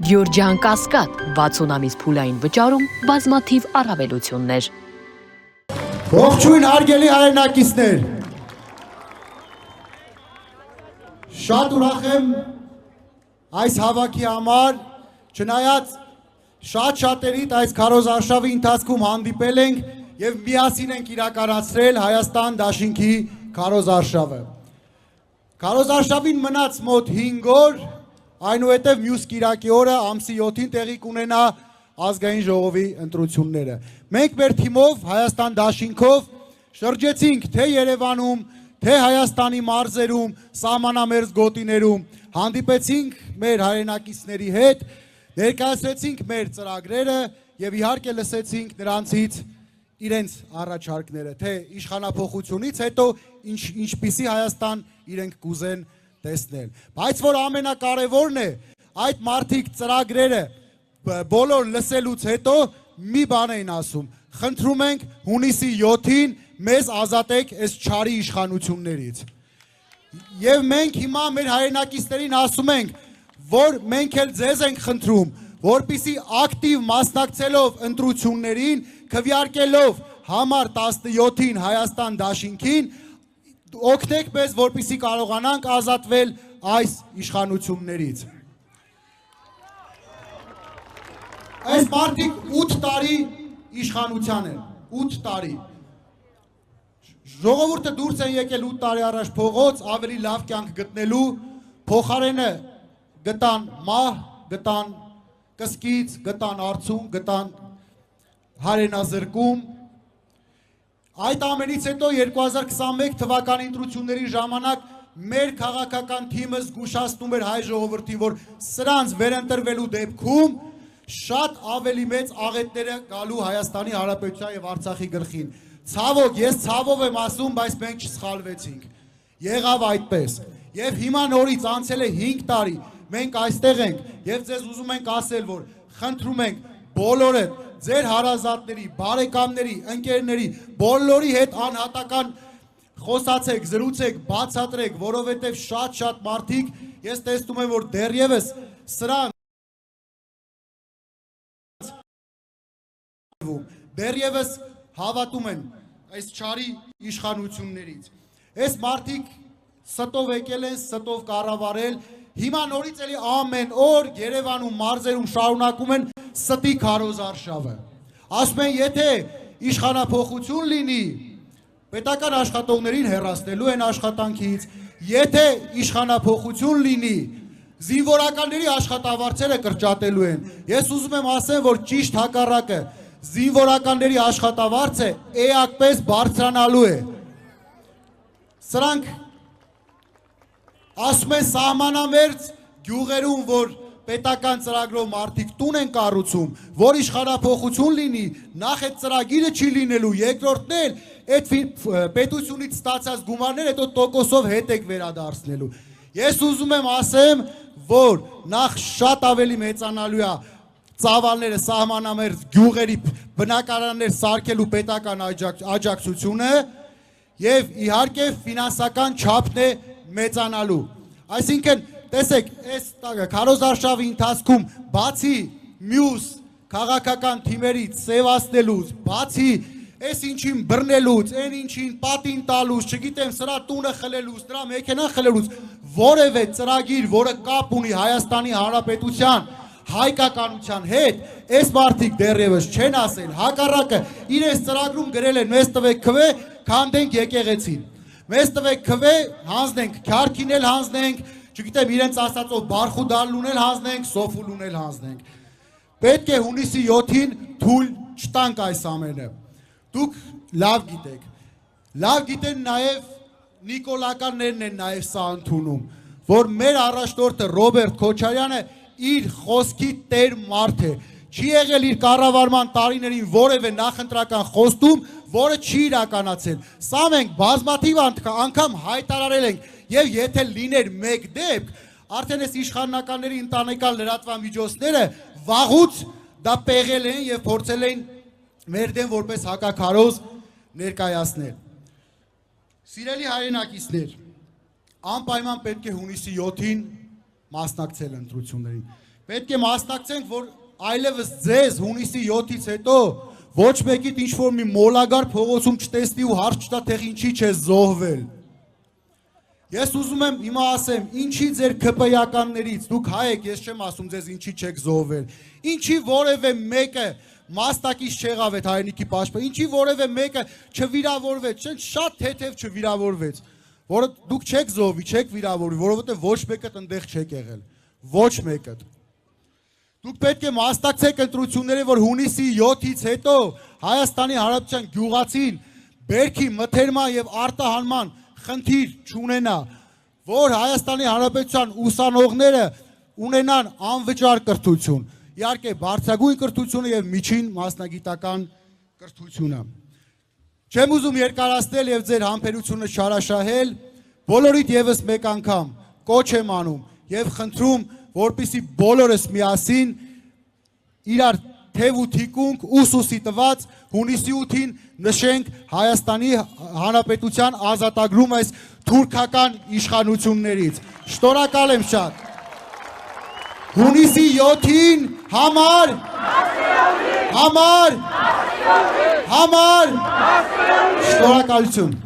Գյորջյան Կասկադ 60 ամիս փուլային վճարում բազմաթիվ առավելություններ։ Ողջույն հարգելի հայրենակիցներ։ Շատ ուրախ եմ այս հավաքի համար, չնայած շատ շատերիդ այս քարոզարշավի ընթացքում հանդիպել ենք եւ միասին ենք իրականացրել Հայաստան դաշինքի քարոզարշավը։ Քարոզարշավին մնաց մոտ 5 օր, այնուհետև մյուս կիրակի օրը ամսի 7-ին տեղի կունենա ազգային ժողովի ընտրությունները։ Մենք մեր թիմով Հայաստան դաշինքով շրջեցինք թե Երևանում, թե Հայաստանի մարզերում, սահմանամերձ գոտիներում, հանդիպեցինք մեր հայրենակիցների հետ, ներկայացրեցինք մեր ծրագրերը եւ իհարկե լսեցինք նրանցից իրենց առաջարկները, թե իշխանափոխությունից հետո ինչպիսի Հայաստան իրենք կուզեն տեսնել։ Բայց որ ամենակարևորն է, այդ մարդիկ ծրագրերը բոլոր լսելուց հետո մի բան էին ասում. խնդրում ենք հունիսի 7-ին մեզ ազատեք այս չարի իշխանություններից։ Եվ մենք հիմա մեր հայրենակիցներին ասում ենք, որ մենք էլ ձեզ ենք խնդրում, որպիսի ակտիվ մասնակցելով ընտրություններին, քվեարկելով համար 17-ին Հայաստան դաշինքին, օգնեք մեզ, որպիսի կարողանանք ազատվել այս իշխանություններից։ Այս մարդիկ 8 տարի իշխանության են, 8 տարի։ Ժողովուրդը դուրս են եկել 8 տարի առաջ փողոց, ավելի լավ կյանք գտնելու, փոխարենը գտան մահ, գտան կսկիծ, գտան արցուն, գտան հարենազրկում։ Այդ ամենից հետո 2021 թվականի ընտրությունների ժամանակ մեր քաղաքական թիմը զգուշացնում էր հայ ժողովրդին, որ սրանց վերընտրվելու դեպքում շատ ավելի մեծ աղետները գալու Հայաստանի Հանրապետության եւ Արցախի գլխին։ Ցավոք, ես ցավով եմ ասում, բայց մենք չսխալվեցինք։ Եղավ այդպես։ Եվ հիմա նորից անցել է 5 տարի, մենք այստեղ ենք եւ ձեզ ուզում ենք ասել, որ խնդրում ենք բոլորը ձեր հարազատների, բարեկամների, ընկերների, բոլորի հետ անհատական խոսացեք, զրուցեք, բացատրեք, որովհետև շատ մարդիկ, ես տեսնում եմ, որ դեռևս սրանք դեռևս հավատում են այս չարի իշխանություններից։ Այս մարդիկ ստով եկել են, ստով կառավարել, հիմա նորից էլի ամեն օր Երևանում, մարզերում շարունակում են ստի քարոզարշավը։ Ասում են, եթե իշխանափոխություն լինի, պետական աշխատողներին հեռացնելու են աշխատանքից, եթե իշխանափոխություն լինի, զինվորականների աշխատավարձերը կրճատելու են։ Ես ուզում եմ ասեմ, որ ճիշտ հակառակը, զինվորականների աշխատավարձը էակպես բարձրանալու է։ Սրանք ասում են սահմանամերձ գյուղերում, որ պետական ծրագրով մարդիկ տուն են կառուցում, որ իշխանափոխություն լինի, նախ այդ ծրագիրը չի լինելու, երկրորդն էլ այդ պետությունից ստացած գումարները հետո տոկոսով հետ եք վերադարձնելու։ Ես ուզում եմ ասեմ, որ նախ շատ ավելի մեծանալու է ծավալները սահմանամերձ գյուղերի բնակարաններ սարքելու պետական աջակցությունը եւ իհարկե ֆինանսական չափն է մեծանալու։ Այսինքն, տեսեք, այս քարոզարշավի ընթացքում բացի մյուս քաղաքական թիմերից սևացնելուց, բացի այս ինչին բռնելուց, այն ինչին պատին տալուց, չգիտեմ, սրա տունը խլելուց, նրա մեքենան խլելուց, որևէ ծրագիր, որը կապ ունի Հայաստանի Հանրապետության հայկականության հետ, այս մարդիկ դեռևս չեն ասել, հակառակը իրենց ծրագրում գրել են մեզ տվեք քվե, քանդենք եկեղեցին։ Մեզ տվեք քվե, հանձնենք, քյարքին էլ հանձնենք, չգիտեմ, իրենց ասածով բարխուդալուն էլ հանձնենք, սոֆուլուն էլ հանձնենք։ Պետք է հունիսի 7-ին թույլ չտանք այս ամենը։ Դուք լավ գիտեք։ Լավ գիտեն նաև նիկոլականներն են նաև սա ընդունում, որ մեր առաջնորդը Ռոբերտ Քոչարյանը իր խոսքի տեր մարդ է, չի եղել իր կառավարման տարիներին որևէ նախընտրական խոստում, որը չի իրականացել։ Սա մենք բազմաթիվ անգամ հայտարարել ենք, եւ եթե լիներ մեկ դեպք, արդեն այս իշխանականների ընտանեկան լրատվամիջոցները վաղուց դա պեղել են եւ փորձել են մեր դեմ որպես հակաքարոզ ներկայացնել։ Սիրելի հայրենակիցներ, անպայման պետք է հունիսի 7-ին մասնակցել ընտրություններին։ Պետք է մասնակցենք, որ այլևս ձեզ հունիսի 7-ից հետո ոչ մեկիդ ինչ-որ մի մոլագար փողոցում չտեսնի ու հարց չտա, թե ինչի չես զոհվել։ Ես ուզում եմ հիմա ասեմ, ինչի ձեր ԿՊ-ականներից, դուք հայ եք, ես չեմ ասում ձեզ ինչի չեք զոհվել, ինչի որևէ մեկը մասնակից չեղավ այդ հայրենիքի պաշտպան, ինչի որևէ մեկը չվիրավորվեց, շատ թեթև չվիրավորվեց, որը դուք չեք զոհվի, չեք վիրավորվի, որովհետև ոչ մեկը այնտեղ չեք եղել, ոչ մեկը։ Դուք պետք է մասնակցեք ընտրությունների, որ հունիսի 7-ից հետո Հայաստանի Հանրապետության գյուղացին բերքի մթերման եւ արտահանման խնդիր չունենա, որ Հայաստանի Հանրապետության ուսանողները ունենան անվճար կրթություն, իհարկե բարձրագույն կրթությունը եւ միջին մասնագիտական կրթությունը։ Չեմ ուզում երկարացնել եւ ձեր համբերությունը շարաշահել, բոլորիդ եւս մեկ անգամ կոչ եմ անում եւ խնդրում, որպեսզի բոլորս միասին իրար թև ու թիկունք ուսուսի տված հունիսի 8-ին նշենք Հայաստանի Հանրապետության ազատագրում այս թուրքական իշխանություններից։ Շնորհակալ եմ շատ։ Հունիսի 7-ին համար Շնորհակալություն։